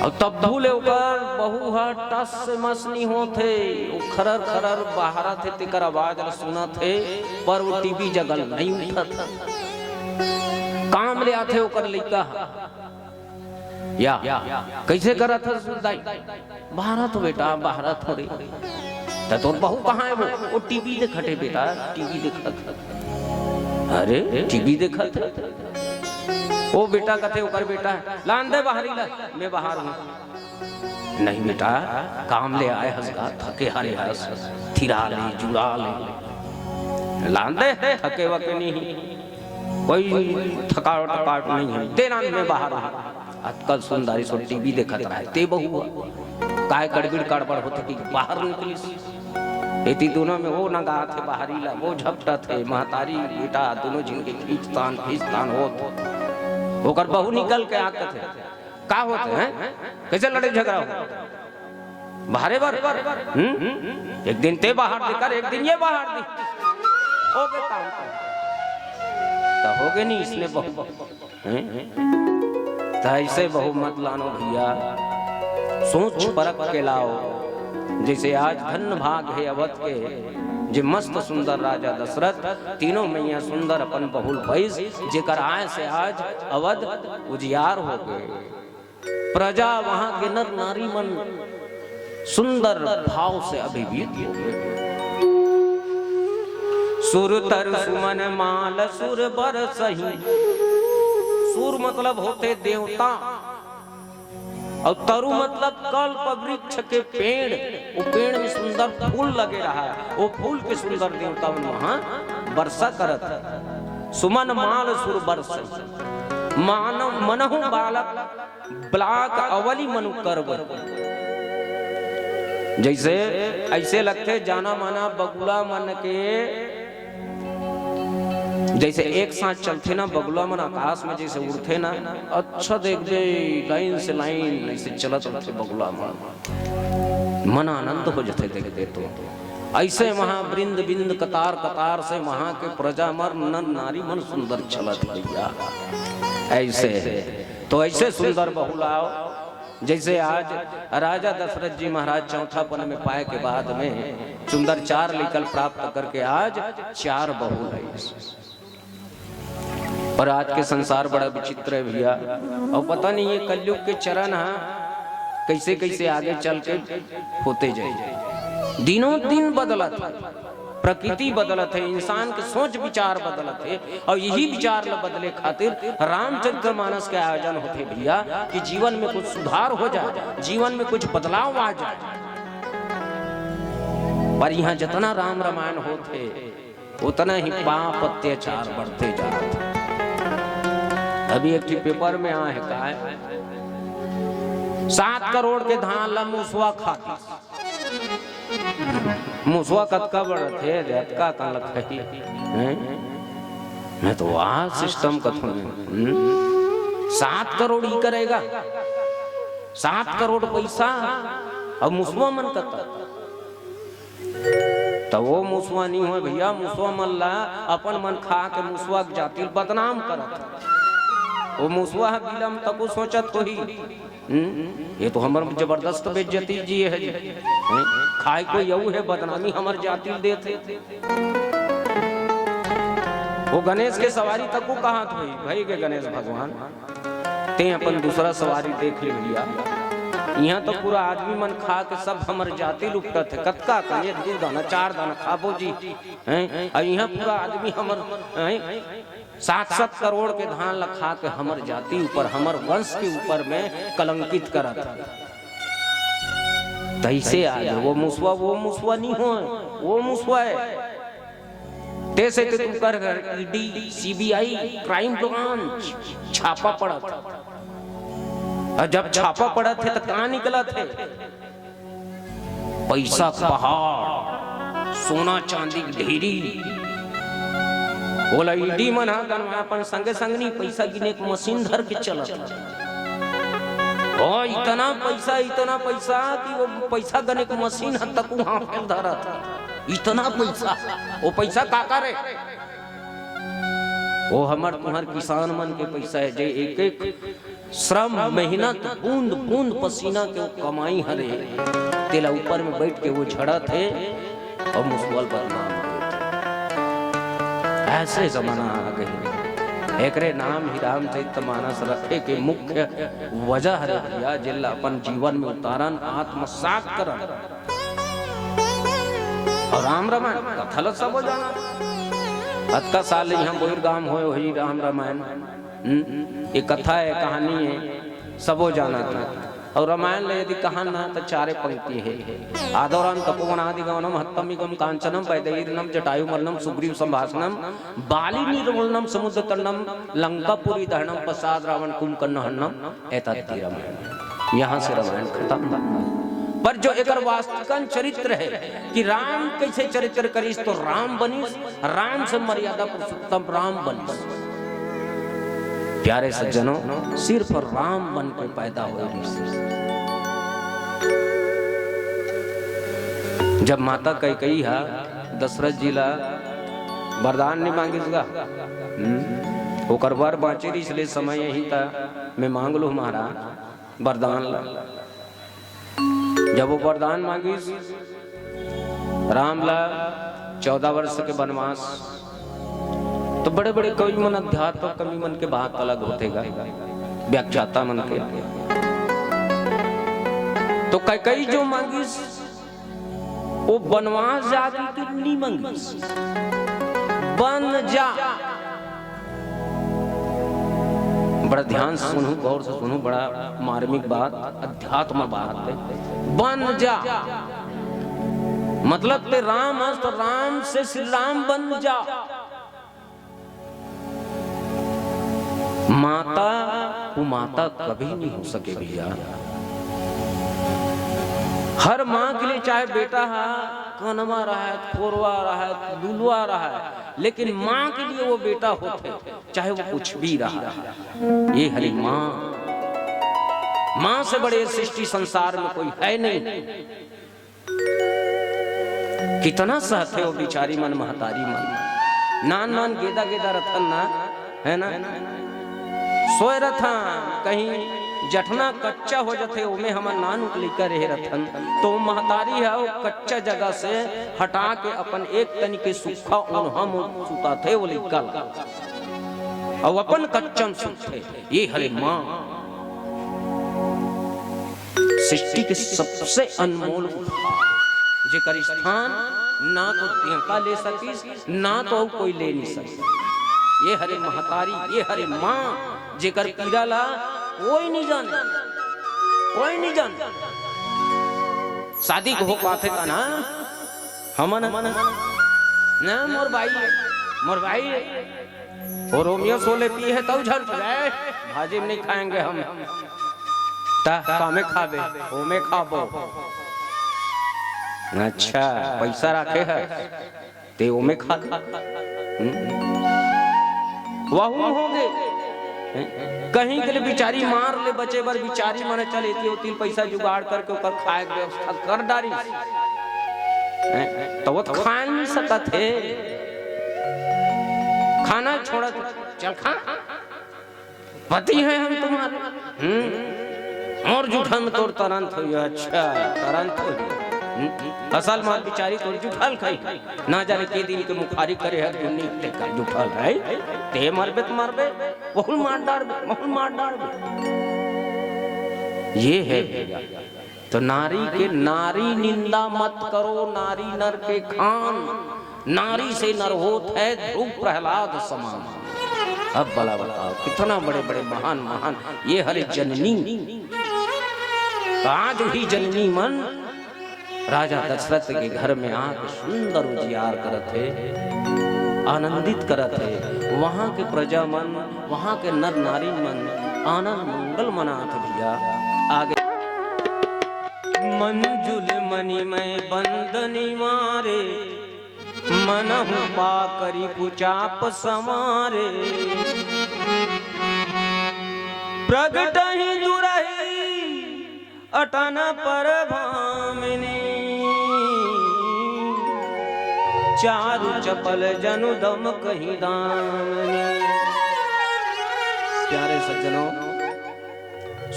और तब भूले ओकर बहु हा टस से मस नहीं होते वो खरर खरर बाहर थे तिकर आवाज सुना थे पर वो टीवी जगल नहीं उठा था काम ले आते ओकर लइका या कैसे करा था सुनदाई बाहर तो बेटा बाहर थोड़ी तो बहु कहाँ है वो टीवी देखते बेटा टीवी देखा अरे टीवी देखा था वो बेटा कहते ओकर बेटा है लान दे बाहरी ला मैं बाहर हूँ नहीं बेटा काम ले आए हंसगा थके हारे हंस थिरा ले जुड़ा ले लान दे थके वके नहीं कोई थकावट टकावट नहीं है देना मैं बाहर हूँ आजकल सुंदरी सो टीवी देखत रहा ते बहु काय गड़बड़ गड़बड़ होते कि बाहर निकली एती दोनों में वो नगा थे बाहरी ला वो झपटा थे महतारी बेटा दोनों जिनके खींचतान होत होकर बहु निकल के आते थे का होते हैं कैसे लड़े झगड़ा हो बाहरे बार एक दिन ते बाहर देकर एक दिन ये बाहर दी हो गए काम तो हो गए नहीं इसने बहु तो ऐसे बहु मत लानो भैया सोच परख के लाओ जैसे आज धन भाग है अवध के जे मस्त सुंदर राजा दशरथ तीनों मैया सुंदर अपन बहुल भैस जेकर आय से आज अवध उजियार हो गए प्रजा वहां के नर नारी मन सुंदर भाव से अभिव्यक्त हो गए। सुर तर सुमन माल सुर बर सही सुर मतलब होते देवता और तरु मतलब कल्प वृक्ष के पेड़ वो पेड़ में सुंदर फूल लगे रहा है वो फूल के सुंदर देवता वहां वर्षा करत सुमन माल सुर बरस मानव मनहु बालक ब्लाक अवली मनु करव जैसे ऐसे लगते जाना माना बगुला मन के जैसे एक साथ चलते ना बगुला मन आकाश में जैसे उड़ते ना, अच्छा देख दे लाइन से लाइन ऐसे चलत रहते बगुला मन आनंद हो जाते देख दे। तो ऐसे वहां वृंद बिंद कतार कतार से वहां के प्रजा मर नर नारी मन सुंदर चलत भैया ऐसे। तो ऐसे सुंदर बहुलाओ जैसे आज राजा दशरथ जी महाराज चौथापन में पाए के बाद में सुंदर 4 लेकर प्राप्त करके आज 4 बहू है। और आज के संसार बड़ा विचित्र है भैया, और पता नहीं ये कलयुग के चरण कैसे कैसे आगे चल के होते जाए। दिनों दिन बदलत है, प्रकृति बदलत है, इंसान के सोच विचार बदलत है, और यही विचार न बदले खातिर रामचरितमानस के आयोजन होते भैया कि जीवन में कुछ सुधार हो जाए, जीवन में कुछ बदलाव आ जाए। पर यहाँ जितना राम रामायण होते उतना ही पाप अत्याचार बढ़ते जाते। अभी एक पेपर में आए है का 7 करोड़ के धान ला मुसवा खाती, मुसवा कतका बड़ा थे रेतका का लखई मैं तो वहां सिस्टम कथूं 7 करोड़ ही करेगा, 7 करोड़ पैसा अब मुसवा मन कता। तो वो मुसवा नहीं हो भैया, मुसवा मन ला अपन मन खा के मुसवा जाति बदनाम करत। वो मुसवा बिलम तक सोचत हो ही ये तो हमर जबरदस्त बेइज्जती जी है, खाए को यऊ है बदनामी हमर जाति देते। वो गणेश के सवारी तक को कहा भाई के गणेश भगवान ते अपन दूसरा सवारी देख ले भैया। यहाँ तो पूरा आदमी मन खा के सब हमर जाति लुटत है, कतका का 1 2 दाना 4 दाना खाबो जी हैं, और यहाँ पूरा आदमी हमर 7 करोड़ के धान लखा के हमर जाति ऊपर हमर वंश के ऊपर में कलंकित करत। तैसे आगे वो मुसवा नहीं हो, वो मुसवा है। तैसे ते तू कर ईडी सीबीआई क्राइम ब्रांच छापा पड़त, और जब छापा पड़ा थे तो कहाँ निकला थे पैसा पहाड़ सोना चांदी ढेरी। बोला ईडी मन अपन संगे संग नहीं पैसा गिने एक मशीन धर के चलत। ओ इतना पैसा कि वो पैसा गने के मशीन हद तक वहां फेल धरत। इतना पैसा, वो पैसा का करे वो हमर तुम्हार किसान मन के पैसा है, जे एक एक श्रम मेहनत बूंद बूंद पसीना के कमाई हरे तेला ऊपर में बैठ के वो झड़त है और मुसवाल बदनाम हो। ऐसे जमाना आ गई। एकरे नाम ही रामचरितमानस रखे के मुख्य वजह है भैया जिला अपन जीवन में उतारन आत्मसात करन। और राम रामायण कथल सब हो जाना। अतका साल यहाँ बोर गांव हो वही राम रामायण एक कथा है, कहानी है, सब हो जाना था। और रामायण ले यदि कहा ना तो 4 पंक्ति है। आदौरान तपोवनादि गमनम हत्तमिगम कांचनम वैदेहीर्णम जटायुमर्णम सुग्रीव संभाषणम बाली निर्मूलनम समुद्र तरणम लंकापुरी दहनम पश्चात रावण कुंभकर्ण हरणम एतत् रामायण। यहाँ से रामायण खत्म। पर जो एक वास्तविक चरित्र है कि राम कैसे चरित्र करीस तो राम बनीस, राम से मर्यादा पुरुषोत्तम राम बनीस। प्यारे सज्जनों सिर्फ राम बन के पैदा हुए। जब माता कैकेयी हा दशरथ जी ला वरदान नहीं मांगिसगा ओकर वर बाँचे इसलिए समय यही था मैं मांग लो महाराज वरदान ला। जब वो वरदान मांगिस राम ला 14 वर्ष के वनवास, तो बड़े बड़े कवि मन अध्यात्म कवि मन के बात अलग होतेगा व्याख्याता मन के। तो कैकेयी जो मांगिस वो वनवास जाके कितनी मांगिस बन जा। बड़ा ध्यान से सुनो, गौर से सुनो, बड़ा मार्मिक बात अध्यात्म बात है। बन जा मतलब ते राम है तो राम से श्री राम बन जा। माता वो माता कभी नहीं हो सके भैया। हर माँ के लिए चाहे बेटा है कनवा रहा है, खोरवा रहा है, दुलवा रहा है, लेकिन माँ के लिए वो बेटा होते, चाहे वो कुछ भी रहा। ये हरी माँ, माँ से बड़े सृष्टि संसार में कोई है नहीं। कितना सहते हो बिचारी मन, महतारी मन, नान नान गेदा गेदा रथन ना, है ना, सोए रथन कहीं जठना कच्चा हो जाते, उमे हम नान उकली कर रहे रथन, तो महतारी है वो कच्चा जगह से हटा के अपन एक तनी के सूखा ऊन हम सुता थे वो निकल और अपन कच्चन सुते। ये हरे माँ सृष्टि के सबसे अनमोल जेकर स्थान ना तो देवता ले सकीस, ना तो कोई ले नहीं सके। ये हरे महतारी, ये हरे माँ जेकर पीड़ा ला कोई नहीं जाने, कोई नहीं जाने। शादी को हो पाते का ना हम ना मोर भाई और रोमियो सोले पी है तब झड़ जाए, भाजी में नहीं खाएंगे हम, कामे खाबे ओमे खाबो। अच्छा पैसा रखे है ते ओमे खा वहू होंगे कहीं के लिए बिचारी मार ले बचे बर बिचारी मने चले तीन पैसा जुगाड़ करके ओकर खाए के व्यवस्था कर डारी, तो वो खा नहीं सकत है, खाना छोड़ चल खा, पति है हम तुम्हारे, और जूठा में तोड़ तुरंत हो। अच्छा तुरंत हो असल मार बिचारी तो जुठाल खाई, ना जाने के दिन के मुखारी करे है दुनिया का जुठाल है, ते मरबे तो मरबे, बहुल मार डाल। ये है तो नारी के, नारी निंदा मत करो, नारी नर के खान, नारी से नर होत है ध्रुव प्रहलाद समान। अब भला बताओ कितना बड़े बड़े महान महान ये हरे जननी, आज ही जननी मन राजा दशरथ के घर में आके सुंदर उजियार करत है, आनंदित करत है। वहां के प्रजा मन, वहां के नर नारी मन आनंद मंगल मनात भैया। आगे मंजुल मणि में बंदनी मारे, मनहु पा करी कुचाप समारे, प्रगट ही दुरही अटन पर भामिनी, चारु चपल जनु दम कहीं दामनी। प्यारे सज्जनों,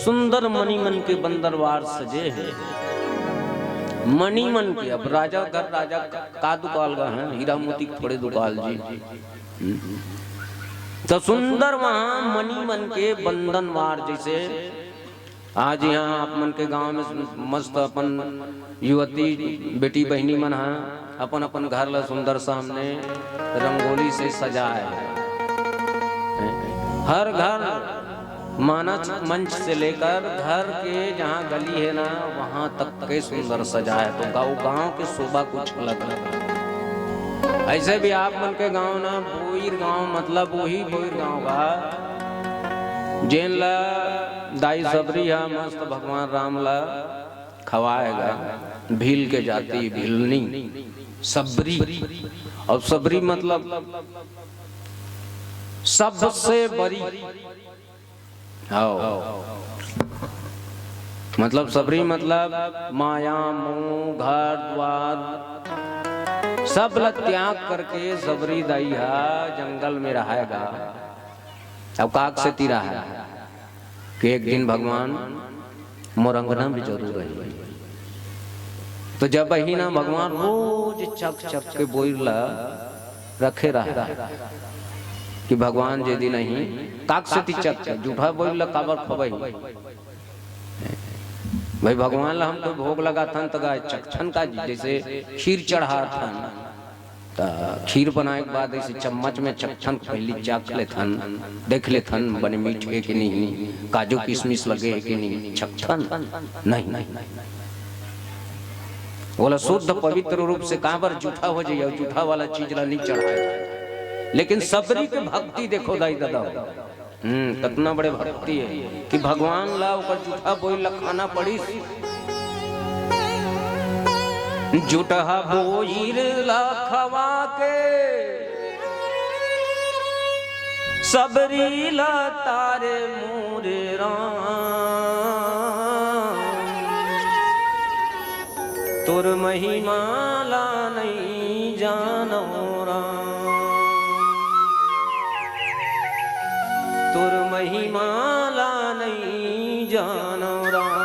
सुंदर मणिमन के बंदरवार सजे हैं, मणिमन के। अब राजा घर राजा का दुकाल का है, हीरा मोती थोड़े दुकाल जी, तो सुंदर वहां मणिमन के बंधनवार। जैसे आज यहाँ आप मन के गांव में मस्त अपन युवती बेटी बहनी मन है, अपन अपन घर ला सुंदर सामने रंगोली से सजाए, हर घर मानस मंच से लेकर घर के जहाँ गली है ना वहाँ तक के सुंदर सजाए। तो गांव के शोभा कुछ अलग अलग। ऐसे भी आप मन के गांव ना बोईर गांव, मतलब वही बोईर गांव का जेन ला दाई सबरी है मस्त भगवान राम ला खवाएगा, भील के जाती भीलनी सबरी, और सबरी मतलब सबसे बड़ी, मतलब सबरी मतलब माया मोह घर द्वार सब ला त्याग करके सबरी दैया जंगल में रहेगा। अब काक से तीरा है कि एक दिन भगवान मोरंगना भी जरूर रही। तो जब वही ना भगवान रोज चक चक के बोइला रखे रहा कि भगवान यदि नहीं काक से ती चक चक झूठा बोइला काबर खबई भाई भगवान ला हमको भोग लगा था तो गाय चक्षण का जैसे खीर चढ़ा था, खीर बनाए के बाद ऐसे चम्मच में चक्षण पहली चाख ले थन, देख ले थन बने मीठ है कि नहीं, काजू किशमिश लगे है कि नहीं, चक्षण नहीं बोला शुद्ध पवित्र रूप से कहां पर झूठा हो जाए, झूठा वाला चीज ला नहीं चढ़ाए। लेकिन सबरी के भक्ति देखो दाई दादा, कितना बड़े भक्ति है कि भगवान ला ऊपर झूठा बोल ला खाना पड़ी, झूठा बोइर ला खवा के सबरी ला तारे मोरे राम, तुर महिमा ला नहीं जानो राम, तुर महिमा ला नहीं जानो राम।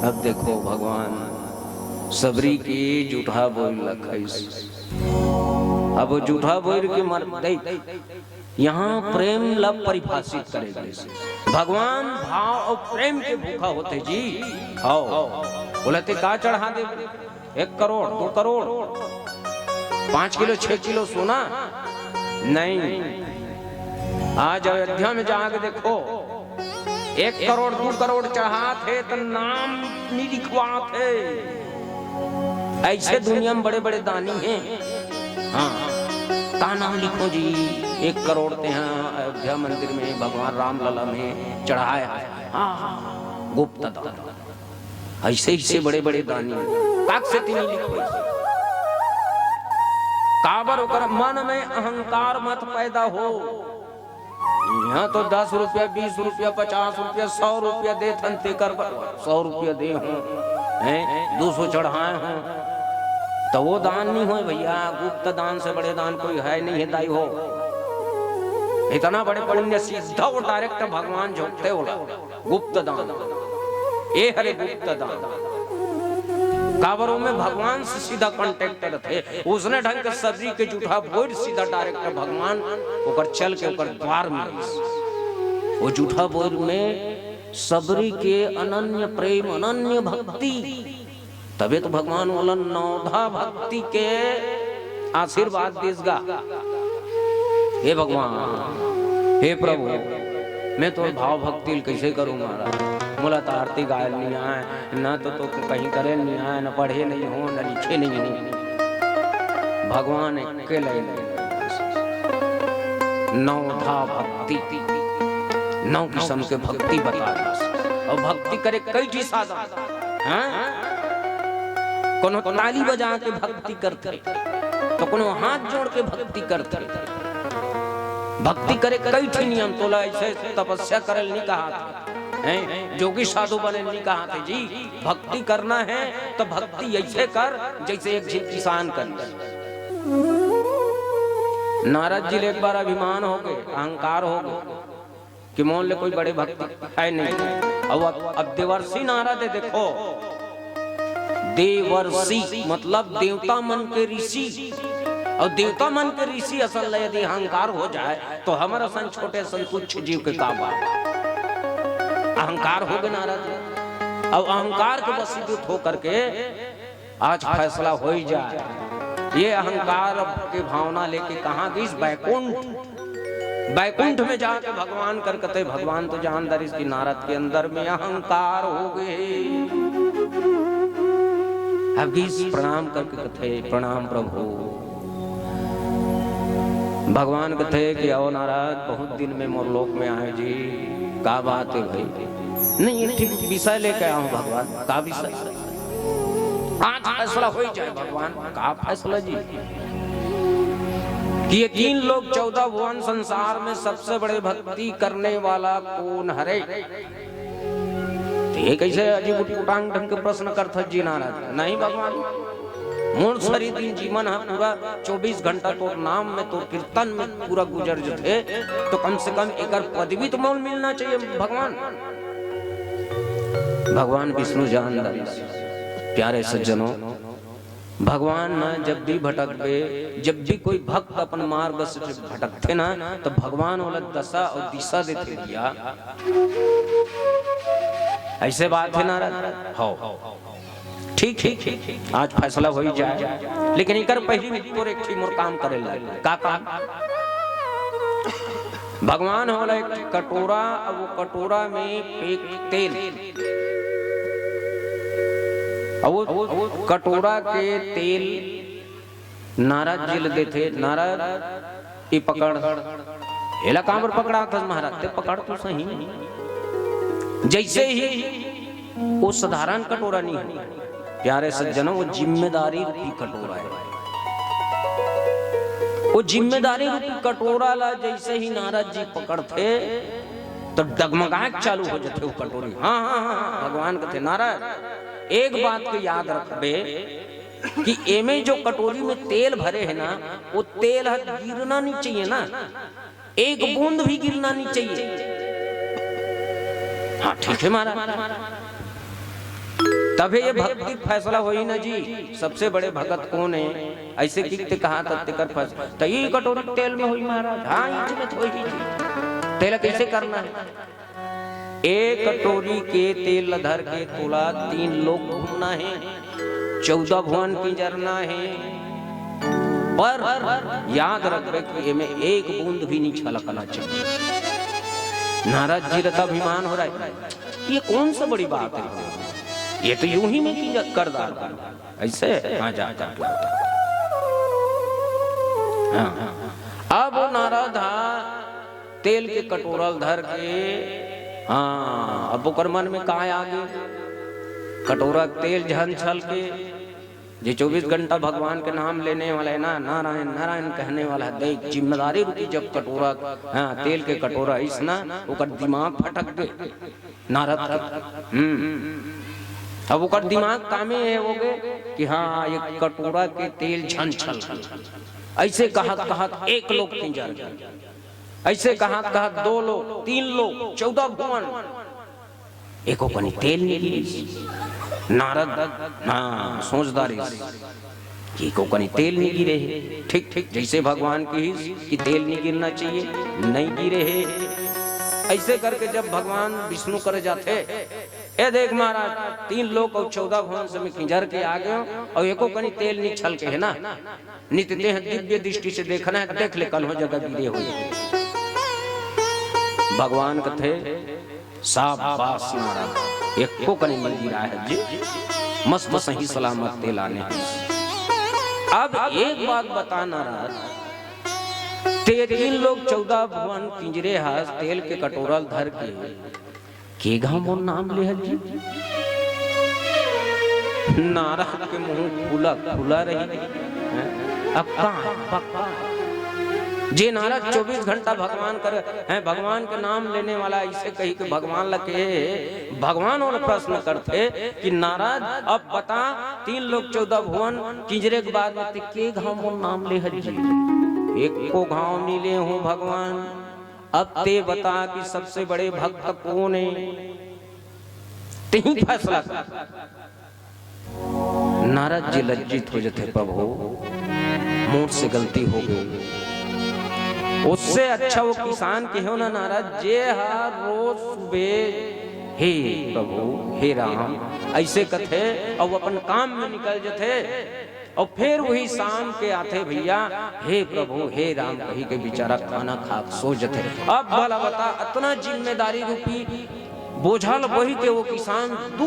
अब देखो भगवान सबरी की जूठा बोल लखाइस। अब वो जूठा बोल के मर दे। यहाँ प्रेम लव परिभाषित करेंगे। भगवान भाव और प्रेम के भूखा होते जी। आओ बोलते का चढ़ा दे, 1 करोड़ 2 करोड़ 5 किलो 6 किलो सोना नहीं। आज अयोध्या में जाके देखो 1 करोड़ 2 करोड़ चढ़ा थे तो नाम नहीं लिखवा थे। ऐसे दुनिया में बड़े बड़े दानी हैं। हाँ का नाम लिखो जी, 1 करोड़ थे यहाँ अयोध्या मंदिर में भगवान राम लला में चढ़ाया। हाँ गुप्त दान। ऐसे ही से बड़े बड़े दानी काक से नहीं लिखो। काबर होकर मन में अहंकार मत पैदा हो। यहाँ तो 10 रुपया 20 रुपया 50 रुपया 100 रुपया दे थनते कर 100 रुपया दे हूँ 200 चढ़ाए हूँ तो वो दान नहीं हो भैया। गुप्त दान से बड़े दान कोई है नहीं है दाई हो। इतना बड़े पुण्य सीधा वो डायरेक्ट भगवान झोंकते हो गुप्त दान। ये हरे गुप्त दान काबरों में भगवान से सीधा कांटेक्ट थे। उसने ढंग के सबरी के जूठा बोल सीधा डायरेक्ट भगवान ओकर चल के ओकर द्वार में। वो जूठा बोल में सबरी के अनन्य प्रेम अनन्य भक्ति, तबे तो भगवान बोला नौधा भक्ति के आशीर्वाद देगा। हे भगवान हे प्रभु मैं तो भाव भक्ति कैसे करूं महाराज। बोला तो आरती गाय नहीं आए न तो कहीं करे नहीं आए, न पढ़े नहीं हो न लिखे नहीं हो। भगवान अकेले नौधा भक्ति 9 किस्म के भक्ति बता। और भक्ति करे कई चीज साधन। कोनो ताली बजा के भक्ति करते तो कोनो हाथ जोड़ के भक्ति करते। भक्ति करे कई ठे नियम। तोला ऐसे तपस्या करे नहीं कहा था, जोगी साधु बने नहीं कहा थे जी। भक्ति करना है तो भक्ति ऐसे कर जैसे एक किसान कर। नारद जी एक बार अभिमान हो गए, अहंकार हो गए कि मोल ले कोई बड़े भक्ति है नहीं। अब देवर्षि नारद है। देखो देवर्षि मतलब देवता मन के ऋषि। और देवता मन के ऋषि असल यदि अहंकार हो जाए तो हमारा सन छोटे सन कुछ जीव के काम अहंकार हो गए नाराज। अब अहंकार के वशीभूत होकर के आज फैसला हो ही जाए। ये अहंकार के भावना लेके कहाँ गई? बैकुंठ। बैकुंठ में जाके भगवान कर कहते भगवान तो जानदार इसकी नारद के अंदर में अहंकार हो गए। अब प्रणाम करके कहते प्रणाम प्रभु। भगवान कहते कि आओ नारद बहुत दिन में मोरलोक में आए जी। का बात है भाई? नहीं ठीक विषय लेके आऊं भगवान। का विषय? आज फैसला हो जाए भगवान। का फैसला जी? कि ये 3 लोग 14 भुवन संसार में सबसे बड़े भक्ति करने वाला कौन हरे? ये कैसे अजीब उटांग ढंग के प्रश्न करता जी नाराज? नहीं भगवान मूल शरीर जीवन है पूरा 24 घंटा तो नाम में तो कीर्तन में पूरा गुजर जो थे तो कम से कम एक पदवी तो मोल मिलना चाहिए भगवान। भगवान विष्णु जानदार। प्यारे सज्जनों भगवान ना जब भी भटकते, जब भी कोई भक्त अपन मार्ग से भटकते ना तो भगवान वाला दशा और दिशा देते दिया। ऐसे बात है नाराज हो। ठीक आज फैसला हो ही जाए। लेकिन इकर पहली और एक मोर काम करे का काम। भगवान होला एक कटोरा। अब वो कटोरा में एक तेल। अब वो कटोरा के तेल नारद जी ले थे। नारद ये पकड़ एला कहां पर पकड़ा था महाराज? ते पकड़ तो सही। जैसे ही वो साधारण कटोरा नहीं है प्यारे सज्जनों, वो जिम्मेदारी रूपी कटोरा है। वो जिम्मेदारी रूपी कटोरा ला जैसे ही नारद जी पकड़ते तो डगमगाहट चालू हो जाते वो कटोरी। हाँ हाँ हाँ, भगवान कहते नारद एक बात को याद रखबे कि एमे जो कटोरी में तेल भरे है ना, वो तेल गिरना नहीं चाहिए ना, एक बूंद भी गिरना नहीं चाहिए। हाँ ठीक है महाराज। तभी ये भक्ति फैसला हुई ना जी, सबसे बड़े भगत कौन है, ऐसे कितने कहा कर फैसला तो ये कटोरी तेल में हुई महाराज। हाँ इसमें तो हुई, तेल कैसे करना है। एक कटोरी के तेल धर के तोला 3 लोग घूमना है, 14 भुवन की जरना है, पर याद रखबे कि इनमें एक बूंद भी नहीं छलकना चाहिए। नारद जी का अभिमान हो रहा है, ये कौन सा बड़ी बात है, ये तो यूं ही में की कर दार ऐसे। हाँ जा अब वो नारद तेल के कटोरा धर के, हाँ अब ओकर मन में कहा आगे कटोरा तेल झन छल के, जे 24 घंटा भगवान के नाम लेने वाला है ना, नारायण नारायण कहने वाला है, देख जिम्मेदारी रूपी जब कटोरा, हाँ तेल के कटोरा इस ना ओकर दिमाग फटक गए नारद। अब ओकर दिमाग कामे है हो गए कि हाँ ये कटोरा के तेल झन छल, ऐसे कहा एक लोग 3 जन, ऐसे कहा 2 लोग 3 लोग 14 भुवन, एको कनी तेल नहीं। नारद हाँ सोचदारी कि को कनी तेल नहीं गिरे है, ठीक ठीक जैसे भगवान की कि तेल नहीं गिरना चाहिए, नहीं गिरे है। ऐसे करके जब भगवान विष्णु कर जाते, ए देख महाराज 3 लोग और 14 भुवन से में खिंजर के आ गए और एको कनी तेल नहीं छल के है ना, नित्य देह दिव्य दृष्टि से देखना है, देख ले कल हो जगह गिरे हो। भगवान कथे शाबाश नारद, एक को कनी मिल गिरा है जी, मस्त सही सलामत तेल आने। अब एक बात बता नारद, 3 लोग 14 भुवन पिंजरे हाथ तेल के कटोरा धर के गांव मोर नाम ले है जी। नारद के मुंह खुला रही। अब कहां जे नारद 24 घंटा भगवान कर हैं, भगवान के नाम लेने वाला, इसे कही कि भगवान लगे भगवान और प्रश्न करते कि नारद अब बता 3 लोग 14 भुवन किंजरे के बाद में के गांव नाम ले हरि जी, एक को गांव नहीं ले हूं भगवान। अब ते बता कि सबसे बड़े भक्त कौन है, तेही फैसला कर। नारद जी लज्जित हो जाते, प्रभु मोर से गलती हो गई, उससे अच्छा वो किसान के हो ना नारद जे हर रोज सुबह हे प्रभु हे राम ऐसे कथे और अपन काम में निकल जाते और फिर वही शाम के आते भैया हे प्रभु हे राम कही के बेचारा खाना खा सो जाते। अब भला बता इतना जिम्मेदारी रूपी बोझल वही के वो किसान 2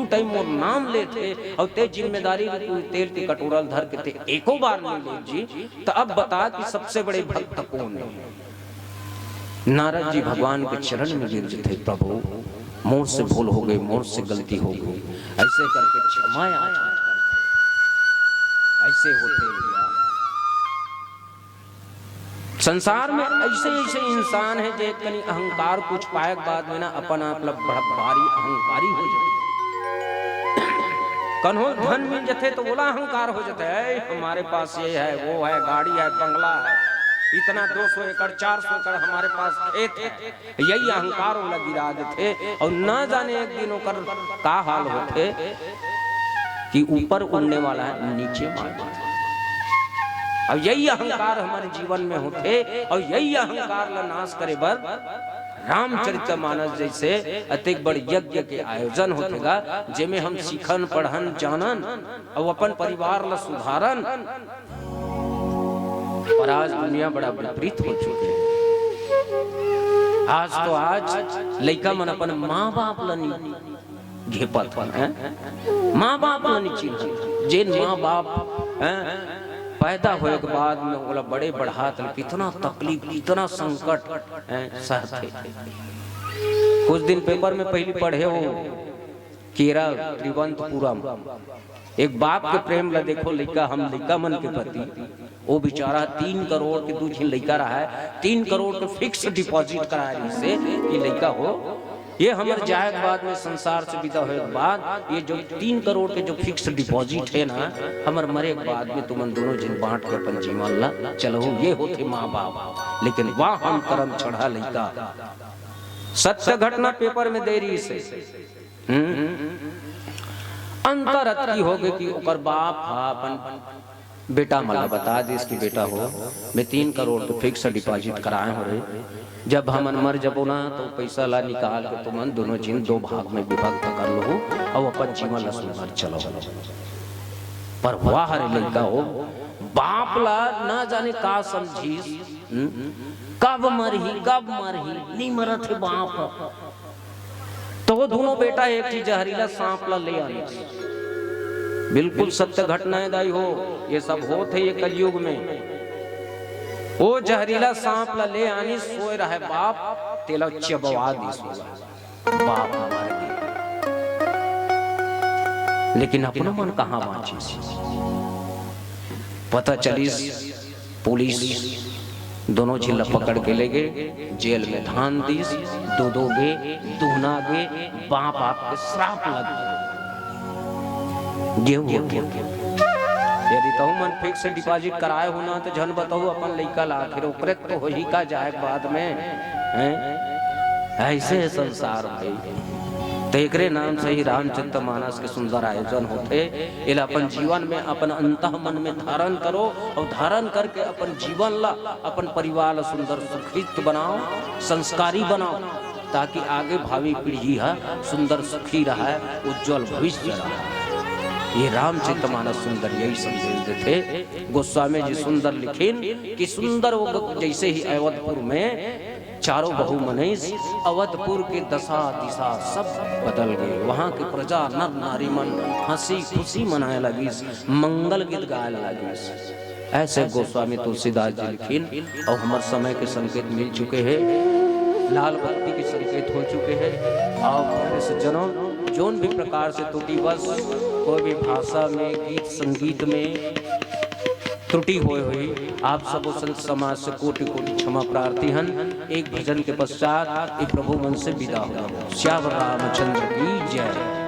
टाइम मोर नाम लेते और ते जिम्मेदारी तेल के कटोरा धर के ते एको बार नहीं ले जी। तो अब बता कि सबसे बड़े भक्त कौन है। नारद जी भगवान के चरण में गिर जाते, प्रभु मोर से भूल हो गई, मोर से गलती हो गई, ऐसे करके क्षमा याचना ऐसे होते। संसार में ऐसे ऐसे इंसान है जो कहीं अहंकार कुछ पाए बाद में ना अपन आप बड़ा भारी अहंकारी हो जाते। कन्हो धन मिल जाते तो बोला अहंकार हो जाता है, हमारे पास ये है वो है, गाड़ी है बंगला है, इतना 200 एकड़ 400 एकड़ हमारे पास खेत है, यही अहंकार वाला गिरा देते और न जाने एक दिन होकर का हाल होते कि ऊपर उड़ने वाला है नीचे मार। अब यही अहंकार हमारे जीवन में होते और यही अहंकार ला नाश करे बर रामचरितमानस जैसे अतिक बड़ यज्ञ के आयोजन होतेगा, जेमे हम सीखन पढ़न जानन और अपन परिवार ला सुधारन। पर आज दुनिया बड़ा विपरीत हो चुके हैं। आज तो आज लड़का मन अपन माँ बाप ला नहीं घेपत है, माँ बाप ला नहीं चिन्ह, जे माँ बाप पैदा होने के बाद में बोला बड़े बढ़ात कितना तकलीफ कितना संकट सहते। कुछ दिन पेपर में पहले पढ़े हो केरल त्रिवंतपुरम एक बाप के प्रेम ला देखो, लड़का हम लड़का मन के प्रति वो बेचारा 3 करोड़ के दूध लड़का रहा है, 3 करोड़ के फिक्स डिपॉजिट कराया इससे कि लड़का हो। ये हमारे जाए के बाद में संसार से विदा होने के बाद ये जो 3 करोड़ के जो फिक्स डिपॉजिट है ना, हमारे मरे के बाद में तुम दोनों जिन बांट के अपन जीवन ला चलो। ये होते माँ बाप, लेकिन वाह हम कर्म चढ़ा लड़का। सत्य घटना पेपर में दे रही से अंतर अति हो गए कि ओकर बाप अपन बेटा मला बता दे इसकी बेटा हो, मैं 3 करोड़ तो फिक्स डिपॉजिट कराए हो रहे, जब हम मर जबो ना तो पैसा ला निकाल के तुम दोनों जिन 2 भाग में विभक्त कर लो और अपन जीवन ला सुधार चलो। पर वाह रे लड़का हो, बाप ला ना जाने का समझी, कब मरही नहीं मरत है बाप। तो वो दोनों बेटा एक चीज जहरीला सांप ला ले आने, बिल्कुल सत्य घटनाएं दाई हो, ये सब होते ये कलयुग में। वो जहरीला सांप ला ले आनी, सोए रहे बाप तेला चबवा दी बाप मार गए, लेकिन अपना मन कहाँ बाँची। पता चली पुलिस दोनों झिल्ला पकड़ के ले गए, जेल में धान दीस, दो गे दुहना गे, बाप आपके श्राप लग गए। यदि तो मन फिक्स डिपॉजिट कराए हो ना तो जन बताओ अपन लड़का ला, फिर ओकरे तो हो ही का जाए बाद में हैं? ऐसे संसार भाई। तो एकरे नाम से ही रामचरित मानस के सुंदर आयोजन होते। इला अपन जीवन में अपन अंतः मन में धारण करो और धारण करके अपन जीवन ला अपन परिवार ला सुंदर सुखित बनाओ, संस्कारी बनाओ, ताकि आगे भावी पीढ़ी है सुंदर सुखी रहा, उज्जवल भविष्य रहा। ये रामचरित मानस सुंदर यही संदेश देते। गोस्वामी जी सुंदर लिखिन कि सुंदर वो जैसे ही अवधपुर में चारों बहु मनीष, अवधपुर के दशा दिशा सब बदल गए। वहाँ की प्रजा नर नारी मन हंसी खुशी मनाए लगी, मंगल गीत गाए लगी। ऐसे गोस्वामी तुलसीदास जी लिखिन। और हमारे समय के संकेत मिल चुके हैं, लाल बत्ती के संकेत हो चुके हैं। और सज्जनों, जोन भी प्रकार से त्रुटि बस कोई भी भाषा में, गीत संगीत में त्रुटि हुई, आप सब संत समाज से कोटि कोटि क्षमा प्रार्थी हन। एक भजन के पश्चात एक प्रभु मन से विदा हो। श्याम रामचंद्र की जय।